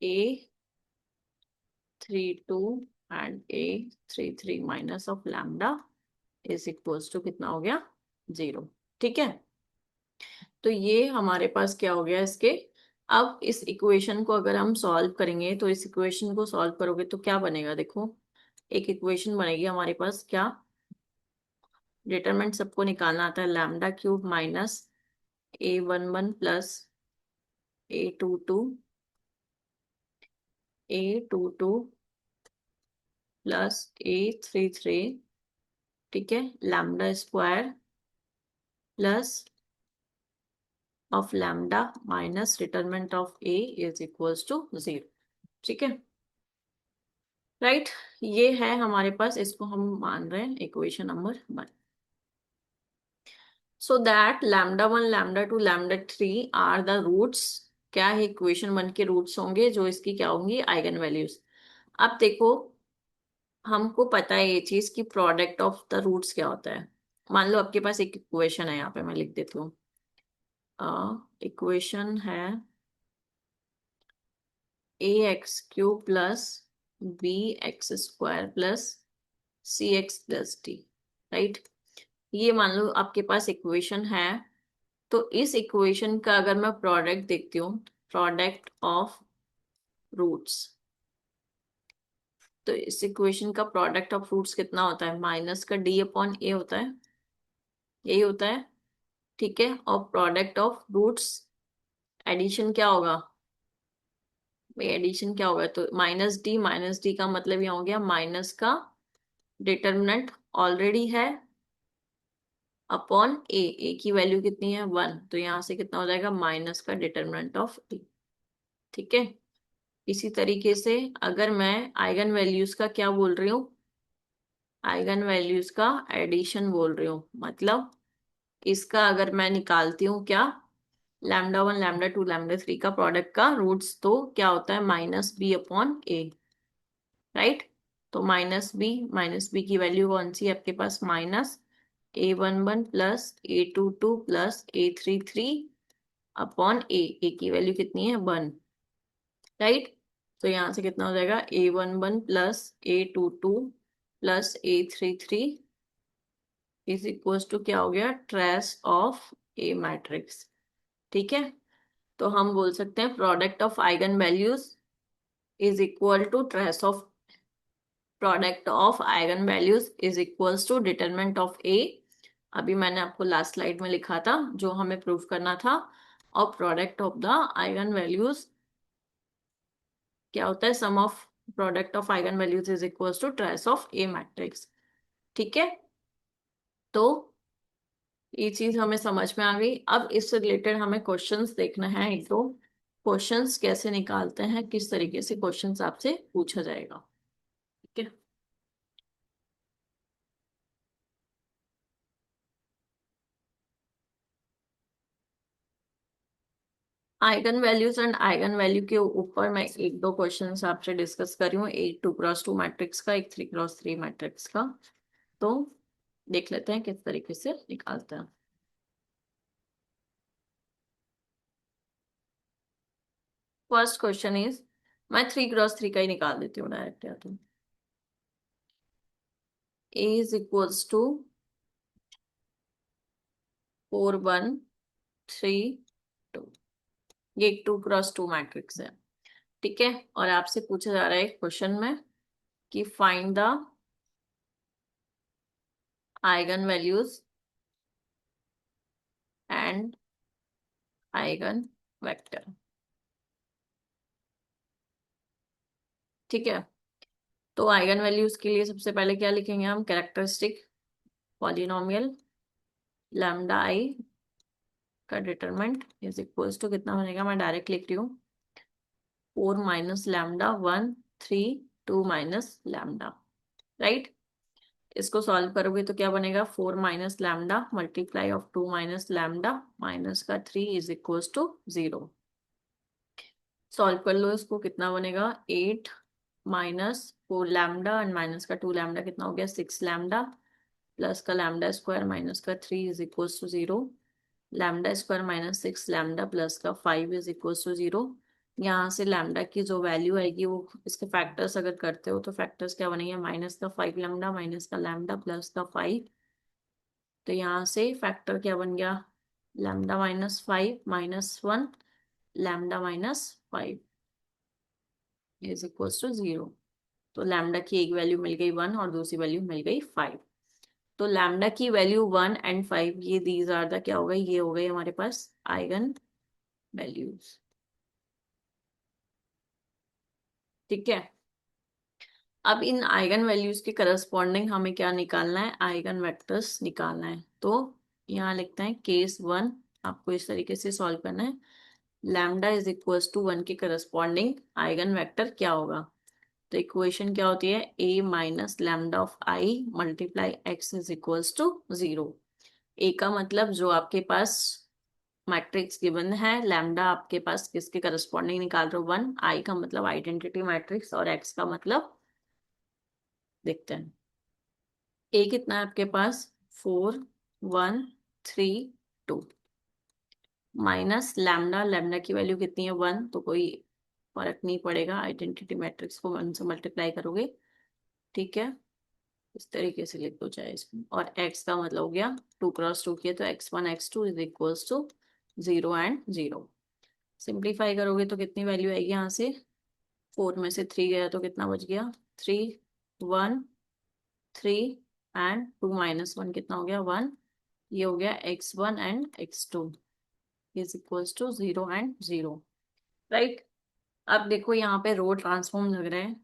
A32 and A33 minus of lambda is equals to कितना हो गया, 0। ठीक है, तो ये हमारे पास क्या हो गया इसके। अब इस इक्वेशन को अगर हम सॉल्व करेंगे, तो इस इक्वेशन को सॉल्व करोगे तो क्या बनेगा, देखो एक इक्वेशन बनेगी हमारे पास क्या, डिटरमिनेंट सबको निकालना आता है, lambda cube minus A11 plus A22 A22 plus A33, ठीक है, lambda square plus of lambda minus determinant of A is equals to 0, ठीक है, राइट। ये है हमारे पास, इसको हम मान रहे हैं equation number 1। So that λ1 λ2 λ3 are the roots, क्या है, इक्वेशन 1 के रूट्स होंगे जो इसकी क्या होंगी, आइगन वैल्यूज। अब देखो, हमको पता है ये चीज कि प्रोडक्ट ऑफ द रूट्स क्या होता है। मान लो आपके पास एक इक्वेशन है, यहाँ पे मैं लिख देती हूँ, इक्वेशन है ax³ plus bx² plus cx+d, right. ये मान लो आपके पास इक्वेशन है। तो इस इक्वेशन का अगर मैं प्रोडक्ट देखती हूँ, प्रोडक्ट ऑफ रूट्स, तो इस इक्वेशन का प्रोडक्ट ऑफ रूट्स कितना होता है, माइनस का d/a होता है, यही होता है, ठीक है। और प्रोडक्ट ऑफ रूट्स एडिशन क्या होगा, भाई एडिशन क्या होगा, तो माइनस डी का मतलब यहाँ हो गया माइनस का डिटर्मिनेंट ऑलरेडी है अपॉन ए की वैल्यू कितनी है 1, तो यहाँ से कितना हो जाएगा, माइनस का डिटर्मिनेंट ऑफ ए, ठीक है। इसी तरीके से अगर मैं आइगन वैल्यूज का क्या बोल रही हूँ, आइगन वैल्यूज का एडिशन बोल रही हूँ, मतलब इसका अगर मैं निकालती हूँ क्या, λ1 λ2 λ3 का प्रोडक्ट का रूट्स, तो क्या होता है, -b/a, राइट। तो माइनस बी की वैल्यू कौन सी है आपके पास, -a11 plus A22 plus A33 upon A की वैल्यू कितनी है 1, राइट। तो यहां से कितना हो जाएगा, A11 plus A22 plus A33 is equal to क्या हो गया, ट्रेस ऑफ ए मैट्रिक्स, ठीक है। तो हम बोल सकते हैं product of eigen values is equal to trace of, product of eigen values is equals to determinant of A, अभी मैंने आपको लास्ट स्लाइड में लिखा था जो हमें प्रूव करना था। और product of the eigen values क्या होता है, sum of product of eigen values is equals to trace of a matrix, ठीक है। तो ये चीज हमें समझ में आ गई। अब इससे रिलेटेड हमें क्वेश्चंस देखना है, एक दो क्वेश्चंस कैसे निकालते हैं, किस तरीके से क्वेश्चंस आपसे पूछा जाएगा, ठीक है। Eigen values and eigen value के ऊपर मैं एक दो क्वेश्चंस आपसे डिस्कस कर रही हूँ, एक 2x2 मैट्रिक्स का, एक 3x3 मैट्रिक्स का। तो देख लेते हैं किस तरीके से निकालते हैं। फर्स्ट क्वेश्चन इज, मैं 3x3 का ही निकाल देती हूँ डायरेक्ट, या तो A इज इक्वल्स टू 4 1 3 2, ये एक 2x2 मैट्रिक्स है, ठीक है। और आपसे पूछा जा रहा है क्वेश्चन में कि find the eigen values and eigen vector, ठीक है। तो आइगन वैल्यूज के लिए सबसे पहले क्या लिखेंगे हम, कैरेक्टरिस्टिक पॉलिनोमियल लैम्डा आई का डिटरमिनेंट इज इक्वल्स टू कितना बनेगा, मैं डायरेक्ट लिख रही हूँ 4 - λ1 3 2 - λ, राइट। इसको सॉल्व करोगे तो क्या बनेगा, 4 - λ मल्टीप्लाई ऑफ 2 - λ माइनस का 3 इज इक्वल्स टू 0। सॉल्व कर लो इसको, कितना बनेगा, 8 - 4 λ एंड माइनस का 2 λ कितना हो गया, 6 λ प्लस का λ² माइनस का 3 is equals to 0, λ² minus 6 λ plus का 5 इज इक्वल्स टू 0। यहाँ से लैम्डा की जो वैल्यू आएगी वो इसके फैक्टर्स अगर करते हो तो फैक्टर्स क्या बनेंगे, -5 λ माइनस का लैम्डा प्लस का 5। तो यहाँ से फैक्टर क्या बन गया, λ -5 - 1 λ-5 इज इक्वल्स टू 0। तो लैम्डा की एक वैल्यू मिल गई 1 और दूसरी वैल्यू मिल गई 5। तो लैम्डा की वैल्यू 1 और 5, ये दीज आर द क्या हो गए, ये हो गए हमारे पास आइगन वैल्यूज। ठीक है, अब इन आइगन वैल्यूज के करस्पॉन्डिंग हमें क्या निकालना है, आइगन वेक्टर्स निकालना है। तो यहाँ लिखते हैं केस 1, आपको इस तरीके से सॉल्व करना है। लैम्डा इज इक्वल टू 1 के करस्पॉन्डिंग आइगन वेक्टर क्या होगा। तो इक्वेशन क्या होती है, a minus lambda of I multiply X is equals to 0। A का मतलब जो आपके पास मैट्रिक्स गिवन है, लैम्डा आपके पास किसके करस्पॉन्डिंग निकाल रहे हो, 1। आई का मतलब आइडेंटिटी मैट्रिक्स, और एक्स का मतलब देखते हैं। ए कितना है आपके पास, 4 1 3 2, माइनस लैम्डा, लैम्डा की वैल्यू कितनी है 1, तो कोई फर्क नहीं पड़ेगा, आइडेंटिटी मैट्रिक्स को 1 से मल्टीप्लाई करोगे। ठीक है, इस तरीके से लिख दो चाहे इसमें। और x का मतलब हो गया 2 × 2 किया तो x1 x2 is equals to 0 और 0। सिंप्लीफाई करोगे तो कितनी वैल्यू आएगी यहाँ से, 4 में से 3 गया तो कितना बच गया, 3 1 3 एंड 2 - 1 कितना हो गया, 1। ये हो गया x1 and x2 is equals to 0 और 0। राइट, अब देखो यहाँ पे रो ट्रांसफॉर्म लग रहा है,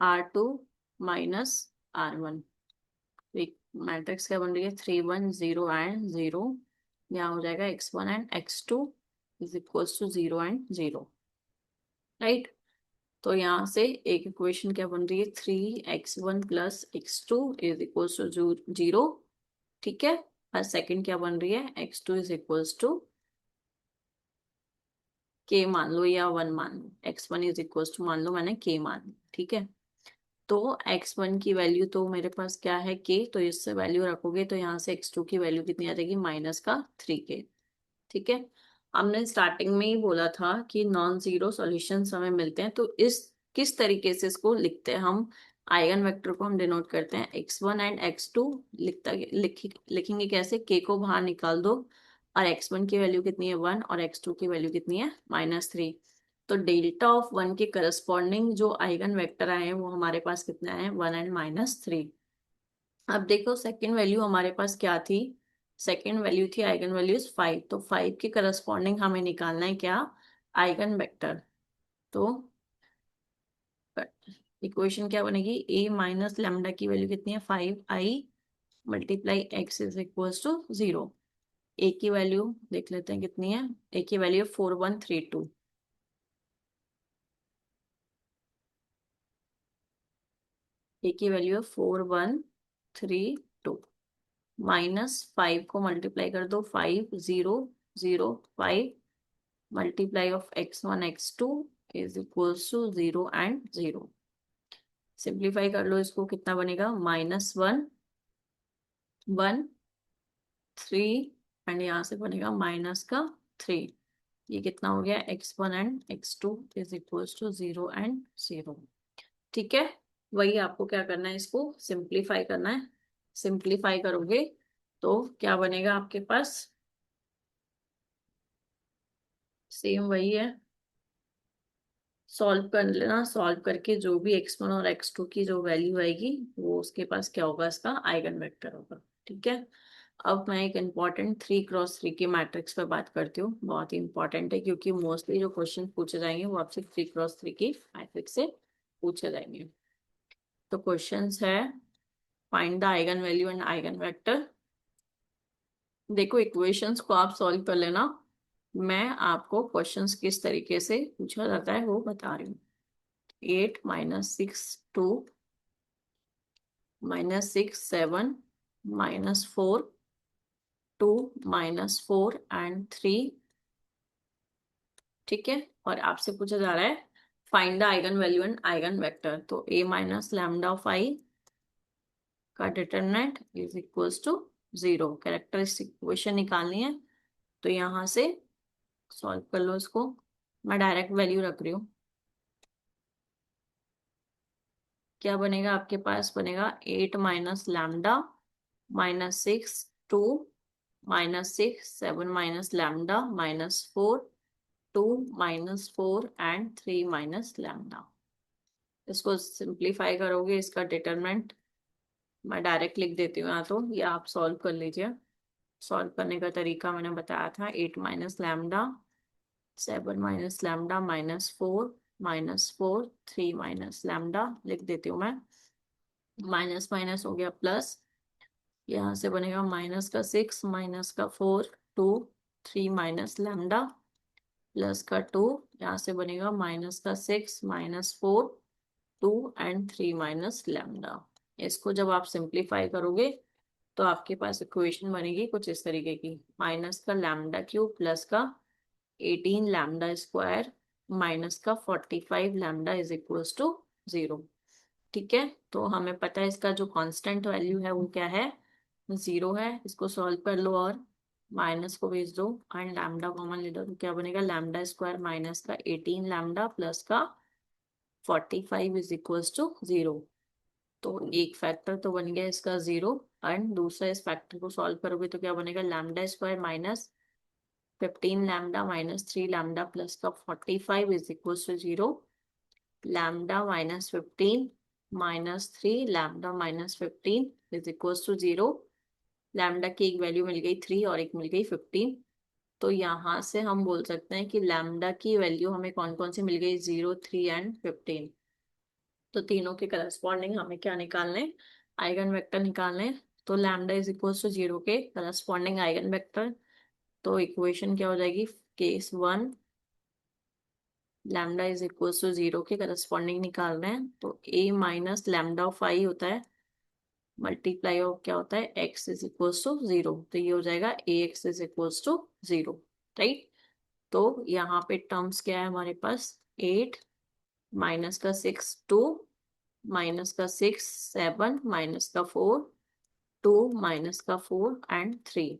R2 - R1। एक मैट्रिक्स क्या बन रही है, 3 1 0 एंड 0। यहाँ हो जाएगा x1 and x2 is equals to 0 और 0। राइट, तो यहाँ से एक इक्वेशन क्या बन रही है, 3x1 + x2 is equals to 0। ठीक है, और सेकंड क्या बन रही है, x2 is equals to k मान लो या 1 मान लो, x1 इज इक्वल्स टू मान लो मैंने k मान लो। ठीक है, तो x1 की वैल्यू तो मेरे पास क्या है k, तो इससे वैल्यू रखोगे तो यहाँ से x2 की वैल्यू कितनी आ जाएगी, -3k। ठीक है, हमने स्टार्टिंग में ही बोला था कि नॉन जीरो सॉल्यूशंस हमें मिलते हैं, तो इस किस तरीके से इसको लिखते हैं हम, आइगन वेक्टर को हम डिनोट करते हैं x1 and x2, लिखेंगे कैसे, k को बाहर निकाल दो, और x1 की वैल्यू कितनी है 1 और x2 की वैल्यू कितनी है -3। तो डेल्टा ऑफ 1 के करस्पॉन्डिंग जो आइगन वेक्टर आए हैं वो हमारे पास कितना है, 1 and -3। अब देखो सेकंड वैल्यू हमारे पास क्या थी, सेकंड वैल्यू थी आइगन वैल्यूज 5, तो 5 के करस्पॉन्डिंग हमें निकालना है क्या, आइगन वेक्टर। तो इक्वेशन क्या बनेगी, a माइनस लैम्डा की वैल्यू कितनी है 5i multiply x is equals to 0। a की वैल्यू देख लेते हैं कितनी है, a की वैल्यू 4132। a की वैल्यू है 4132, -5 को मल्टीप्लाई कर दो, 5005 multiply of x1 x2 is equals to 0 और 0। सिंप्लीफाई कर लो इसको, कितना बनेगा, -1 1 3 एंड यहाँ से बनेगा -3। ये कितना हो गया, x1 and x2 is equals to 0 और 0। ठीक है, वही आपको क्या करना है, इसको सिंप्लीफाई करना है। सिंप्लीफाई करोगे तो क्या बनेगा आपके पास, सेम वही है, सॉल्व कर लेना, सॉल्व करके जो भी x1 और x2 की जो वैल्यू आएगी वो उसके पास क्या होगा, इसका आइगन वेक्टर होगा। ठीक है, अब मैं एक इम्पॉर्टेंट 3 × 3 के मैट्रिक्स पे बात करती हूँ, बहुत ही इंपॉर्टेंट है क्योंकि मोस्टली जो क्वेश्चन पूछे जाएंगे वो आपसे 3 × 3 की मैट्रिक्स से पूछे जाएंगे। तो क्वेश्चंस है, find the eigen value and eigen vector. देखो इक्वेशंस को आप सॉल्व कर लेना, मैं आपको क्वेश्चंस किस तरीके से पूछा जाता है वो बता रही हूँ। 8 - 6 2 -6 7 -4 2 -4 एंड 3। ठीक है, और आपसे पूछा जा रहा है find the eigen value and eigen vector. तो a minus lambda of I का determinant is equals to 0, characteristic equation निकालनी है। तो यहाँ से सॉल्व कर लो इसको, मैं डायरेक्ट वैल्यू रख रही हूँ। क्या बनेगा आपके पास, बनेगा 8 - लैम्डा -6 2 -6 7 लैम्डा -4 2 -4 एंड 3 लैम्डा। इसको सिंप्लीफाई करोगे, इसका डिटरमिनेंट मैं डायरेक्ट लिख देती हूँ यहाँ, तो ये आप सॉल्व कर लीजिए। सॉल्व करने का तरीका मैंने बताया था, 8 - लैम्डा, 7 - लैम्डा -4 -4 3 - लैम्डा लिख देती हूँ मैं। माइनस माइनस हो गया प्लस, यहाँ से बनेगा -6 -4 2 3 - लैम्डा +2, यहाँ से बनेगा -6 -4 2 और 3 - लैम्डा। इसको जब आप सिंप्लीफाई करोगे तो आपके पास इक्वेशन बनेगी कुछ इस तरीके की, -का लैम्डा क्यूब +का 18 लैम्डा स्क्वायर -का 45 लैम्डा इज इक्वल्स टू 0। ठीक है, तो हमें पता है इसका जो कांस्टेंट वैल्यू है वो क्या है, 0 है। इसको सॉल्व कर लो और माइनस को भेज दो एंड लैम्डा कॉमन ले लो, तो क्या बनेगा, लैम्डा स्क्वायर -का 18 लैम्डा +का 45 इज इक्वल्स टू 0। तो एक फैक्टर तो बन गया इसका 0, एंड दूसरा इस फैक्टर को सॉल्व करोगे तो क्या बनेगा, लैम्डा स्क्वायर -15 लैम्डा -3 लैम्डा +का 45 is equals to 0। Lambda -15 -3 lambda -15 is equals to 0। Lambda की एक वैल्यू मिल गई 3 और एक मिल गई 15। तो यहाँ से हम बोल सकते हैं कि लैम्डा की वैल्यू हमें कौन कौन सी मिल गई, 0 3 एंड 15। तो तीनों के करस्पॉन्डिंग हमें क्या निकालने, आइगन वेक्टर निकालने। तो लैम्डा इज इक्वल टू 0 के करस्पॉन्डिंग आइगन वेक्टर, तो इक्वेशन क्या हो जाएगी, case 1 lambda is equal to 0 के करस्पॉन्डिंग निकाल रहे हैं, तो A - लैम्डा ऑफ I होता है मल्टीप्लाई ऑफ क्या होता है, x इज इक्वल टू 0, तो ये हो जाएगा AX is equal to 0। Right, तो यहाँ पे टर्म्स क्या है हमारे पास, 8 -6 2 -6 7 -4 2 -4 and 3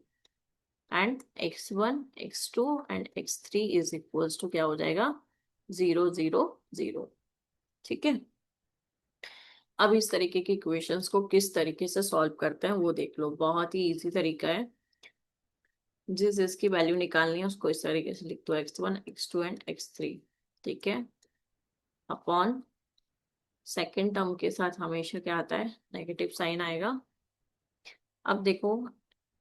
and x1 x2 and x3 is equals to क्या हो जाएगा, 0 0 0। ठीक है, अब इस तरीके की इक्वेशंस को किस तरीके से सॉल्व करते हैं वो देख लो, बहुत ही इजी तरीका है। जिस जिसकी वैल्यू निकालनी है उसको इस तरीके से लिख दो, x1 x2 एंड x3। ठीक है, अपॉन सेकेंड टर्म के साथ हमेशा क्या आता है, नेगेटिव साइन आएगा। अब देखो,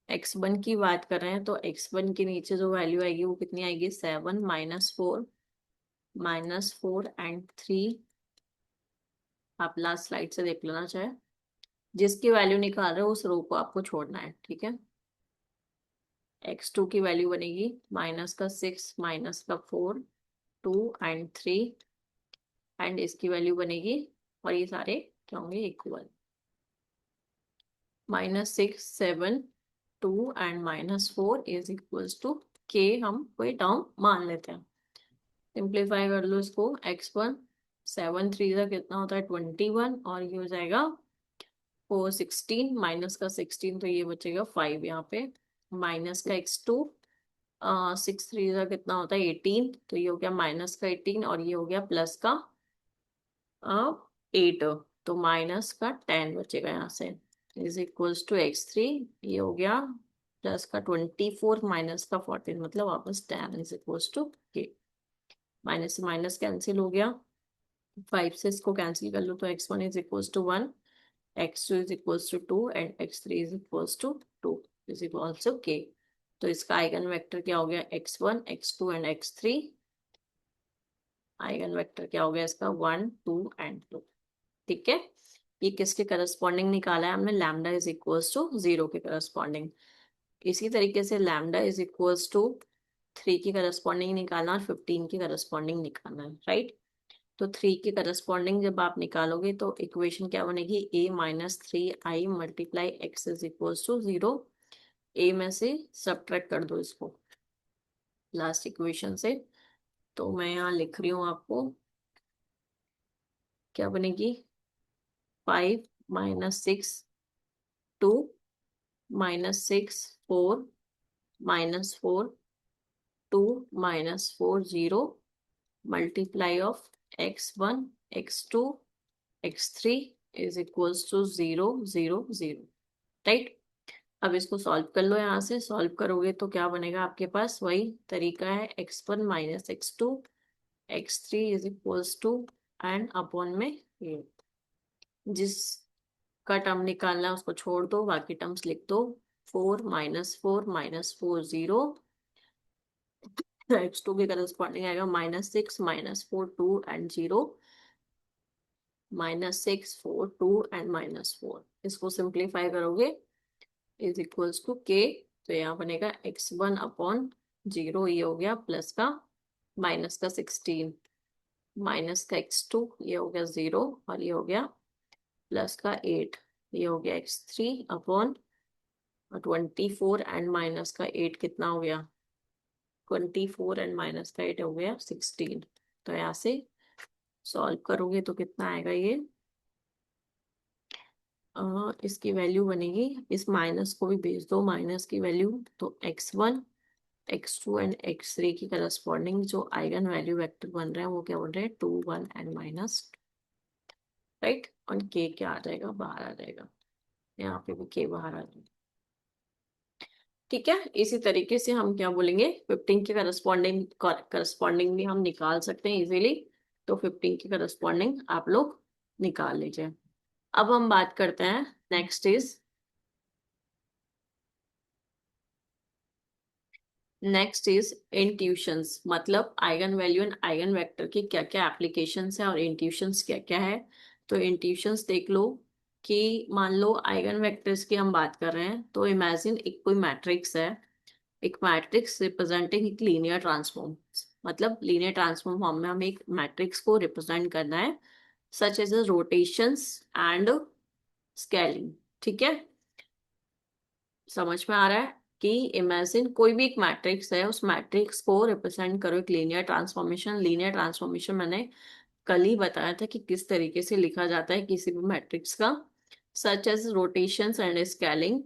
x1 की बात कर रहे हैं तो x1 के नीचे जो वैल्यू आएगी वो कितनी आएगी, 7 -4 एंड 3। आप लास्ट स्लाइड से देख लेना चाहे, जिसकी वैल्यू निकाल रहे हो उस रो को आपको छोड़ना है। ठीक है, x2 की वैल्यू बनेगी -6 -4 2 एंड 3 एंड इसकी वैल्यू बनेगी, और ये सारे क्या होंगे, equal, -6 7 2 and -4 is equals to k। हम कोई टर्म मान लेते हैं, सिंप्लीफाई कर लो इसको, x1 7 3 का कितना होता है, 21, और ये हो जाएगा 4 16 -का 16, तो ये बचेगा 5 यहाँ पे, माइनस का x2 6 3 का कितना होता है, 18, तो ये हो गया -का 18, और ये हो गया +का 8, तो -का 10 बचेगा यहाँ से, इज इक्वल्स टू x3। ये हो गया +का 24 -का 14, मतलब वापस 10 is equals to k। Minus से माइनस कैंसिल हो गया, 5 से इसको कैंसिल कर लो, तो x1 is equals to 1, x2 is equals to 2 and x3 is equals to 2 is equals to k। तो इसका आइगन वेक्टर क्या हो गया, x1 x2 and x3। Eigen vector क्या हो गया इसका, 1 2 एंड 2। ठीक है, ये किसके करस्पॉन्डिंग निकाला है हमने, लैम्डा इज इक्वल्स टू 0 के करस्पॉन्डिंग। इसी तरीके से लैम्डा इज इक्वल्स टू 3 की करस्पॉन्डिंग निकालना और 15 की करस्पॉन्डिंग निकालना है। राइट, तो 3 की करस्पॉन्डिंग जब आप निकालोगे तो इक्वेशन क्या बनेगी, A - 3I multiply x is equals to 0। A में से सब्ट्रैक्ट कर दो इसको लास्ट इक्वेशन से, तो मैं यहाँ लिख रही हूँ आपको, क्या बनेगी, 5 -6 2 -6 4 -4 2 -4 0 multiply of x1 x2 x3 is equals to 0 0 0। Right, अब इसको सॉल्व कर लो, यहाँ से सॉल्व करोगे तो क्या बनेगा आपके पास, वही तरीका है, x1 -x2 x3 is equals to and upon में ये, जिस का टर्म निकालना है उसको छोड़ दो, बाकी टर्म्स लिख दो। 4 माइनस 4 0, x2 के करस्पॉन्डिंग आएगा -6 -4 2 एंड 0, -6 4 2 एंड -4। इसको सिंप्लीफाई करोगे इज इक्वल्स टू k, तो यहाँ बनेगा x1 अपॉन 0, ये हो गया प्लस का माइनस का 16, माइनस का x2, ये हो गया 0, और ये हो गया प्लस का 8, ये हो गया x3 अपॉन 24 एंड माइनस का 8 कितना हो गया, 24 एंड माइनस का 8 हो गया 16। तो यहाँ से सॉल्व करोगे तो कितना आएगा ये, इसकी वैल्यू बनेगी, इस माइनस को भी भेज दो माइनस की वैल्यू, तो x1 x2 एंड x3 की करस्पॉन्डिंग जो आइगन वैल्यू वेक्टर बन रहे हैं वो क्या बन रहे हैं, 2 1 एंड माइनस, राइट। और k क्या आ जाएगा, बाहर आ जाएगा, यहाँ पे भी k बाहर आ जाएगा। ठीक है, इसी तरीके से हम क्या बोलेंगे, 15 के करस्पॉन्डिंग भी हम निकाल सकते हैं इजीली। तो 15 की करस्पॉन्डिंग आप लोग निकाल लीजिए। अब हम बात करते हैं, नेक्स्ट इज इंट्यूशंस, मतलब eigen value and eigen vector की क्या क्या एप्लीकेशंस है और इंट्यूशंस क्या क्या है। तो इंट्यूशंस देख लो कि मान लो आइगन वेक्टर्स की हम बात कर रहे हैं, तो इमेजिन एक कोई मैट्रिक्स है, एक मैट्रिक्स रिप्रेजेंटिंग एक लीनियर ट्रांसफॉर्म, मतलब लीनियर ट्रांसफॉर्म फॉर्म में हमें एक मैट्रिक्स को रिप्रेजेंट करना है, such as rotations and scaling. ठीक है, समझ में आ रहा है कि इमेजिन कोई भी एक मैट्रिक्स है, उस मैट्रिक्स को रिप्रेजेंट करो एक लीनियर ट्रांसफॉर्मेशन। लीनियर ट्रांसफॉर्मेशन मैंने कल ही बताया था कि किस तरीके से लिखा जाता है किसी भी मैट्रिक्स का, such as rotations and scaling.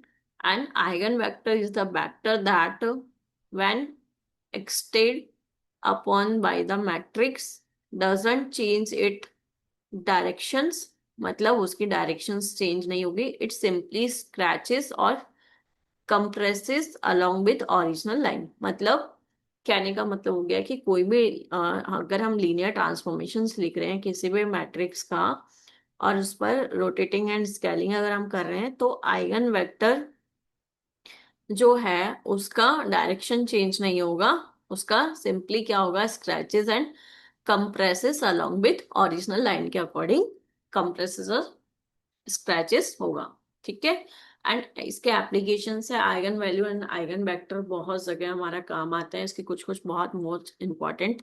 An eigenvector is the vector that when extended upon by the matrix doesn't change its directions, मतलब उसकी डायरेक्शंस चेंज नहीं होगी, इट सिंपली स्क्रैचेस और compresses along with original line. मतलब कहने का मतलब हो गया कि कोई भी अगर हम लीनियर ट्रांसफॉर्मेशंस लिख रहे हैं किसी भी मैट्रिक्स का और उस पर रोटेटिंग एंड स्केलिंग अगर हम कर रहे हैं, तो आइगन वेक्टर जो है उसका डायरेक्शन चेंज नहीं होगा, उसका सिंपली क्या होगा, scratches and compresses along with original line के अकॉर्डिंग कंप्रेसेस और स्क्रैचेस होगा। ठीक है, एंड इसके एप्लीकेशन है eigen value and eigen vector बहुत जगह हमारा काम आते हैं। इसके कुछ कुछ बहुत मोस्ट इंपॉर्टेंट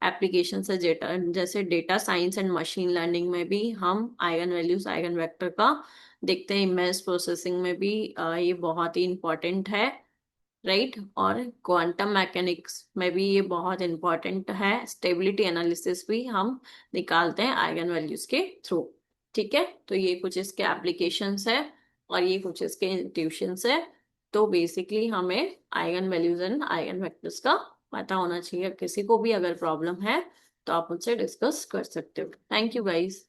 एप्लीकेशन है, डेटा जैसे data science and machine learning में भी हम आइगन वैल्यूज आइगन वेक्टर का देखते हैं, इमेज प्रोसेसिंग में भी ये बहुत ही इंपॉर्टेंट है, राइट। और क्वांटम मैकेनिक्स में भी ये बहुत इंपॉर्टेंट है, स्टेबिलिटी एनालिसिस भी हम निकालते हैं आइगन वैल्यूज के थ्रू। ठीक है, तो ये कुछ इसके एप्लीकेशंस है और ये कुछ इसके इंट्यूशंस है। तो बेसिकली हमें eigen values and eigen vectors का पता होना चाहिए, किसी को भी अगर प्रॉब्लम है तो आप मुझसे डिस्कस कर सकते हो। Thank you guys.